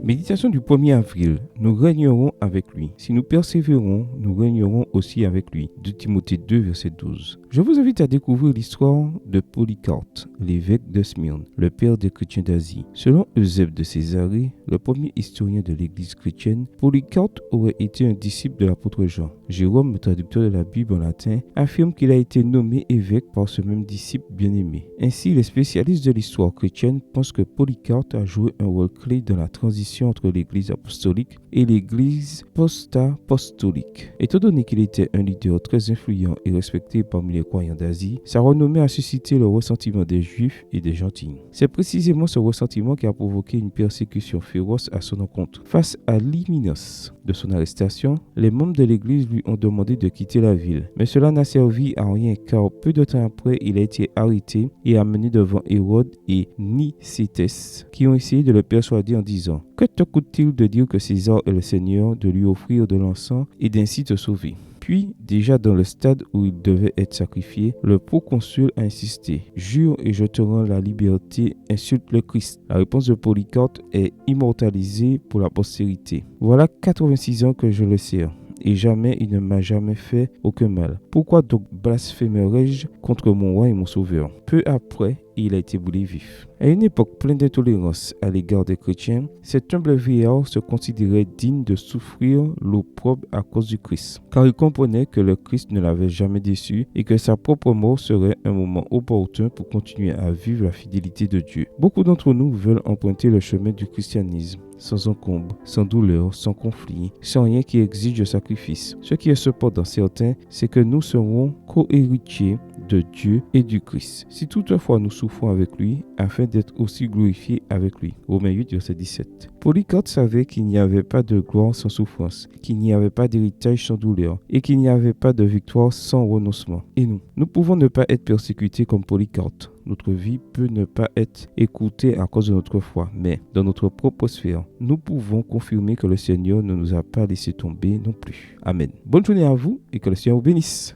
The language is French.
Méditation du 1er avril. Nous régnerons avec lui. Si nous persévérons, nous régnerons aussi avec lui. 2 Timothée 2, verset 12. Je vous invite à découvrir l'histoire de Polycarpe, l'évêque de Smyrne, le père des chrétiens d'Asie. Selon Eusèbe de Césarée, le premier historien de l'église chrétienne, Polycarpe aurait été un disciple de l'apôtre Jean. Jérôme, le traducteur de la Bible en latin, affirme qu'il a été nommé évêque par ce même disciple bien-aimé. Ainsi, les spécialistes de l'histoire chrétienne pensent que Polycarpe a joué un rôle clé dans la transition entre l'église apostolique et l'église post-apostolique. Étant donné qu'il était un leader très influent et respecté parmi les croyants d'Asie, sa renommée a suscité le ressentiment des Juifs et des gentils. C'est précisément ce ressentiment qui a provoqué une persécution féroce à son encontre. Face à l'imminence de son arrestation, les membres de l'église lui ont demandé de quitter la ville. Mais cela n'a servi à rien car peu de temps après, il a été arrêté et amené devant Hérode et Nicétès qui ont essayé de le persuader en disant « Que te coûte-t-il de dire que César est le Seigneur, de lui offrir de l'encens et d'ainsi te sauver ?» Puis, déjà dans le stade où il devait être sacrifié, le proconsul a insisté. « Jure et je te rends la liberté, insulte le Christ. » La réponse de Polycarpe est immortalisée pour la postérité. Voilà 86 ans que je le sers. Et jamais il ne m'a jamais fait aucun mal. Pourquoi donc blasphémerais-je contre mon roi et mon sauveur? Peu après, il a été brûlé vif. À une époque pleine d'intolérance à l'égard des chrétiens, cet humble vieillard se considérait digne de souffrir l'opprobre à cause du Christ, car il comprenait que le Christ ne l'avait jamais déçu et que sa propre mort serait un moment opportun pour continuer à vivre la fidélité de Dieu. Beaucoup d'entre nous veulent emprunter le chemin du christianisme, sans encombre, sans douleur, sans conflit, sans rien qui exige de sacrifice. Ce qui est cependant certain, c'est que nous serons co-héritiers de Dieu et du Christ. Si toutefois nous souffrons avec lui, afin d'être aussi glorifiés avec lui. Romains 8, verset 17. Polycarpe savait qu'il n'y avait pas de gloire sans souffrance, qu'il n'y avait pas d'héritage sans douleur, et qu'il n'y avait pas de victoire sans renoncement. Et nous pouvons ne pas être persécutés comme Polycarpe. Notre vie peut ne pas être écoutée à cause de notre foi, mais dans notre propre sphère, nous pouvons confirmer que le Seigneur ne nous a pas laissé tomber non plus. Amen. Bonne journée à vous et que le Seigneur vous bénisse.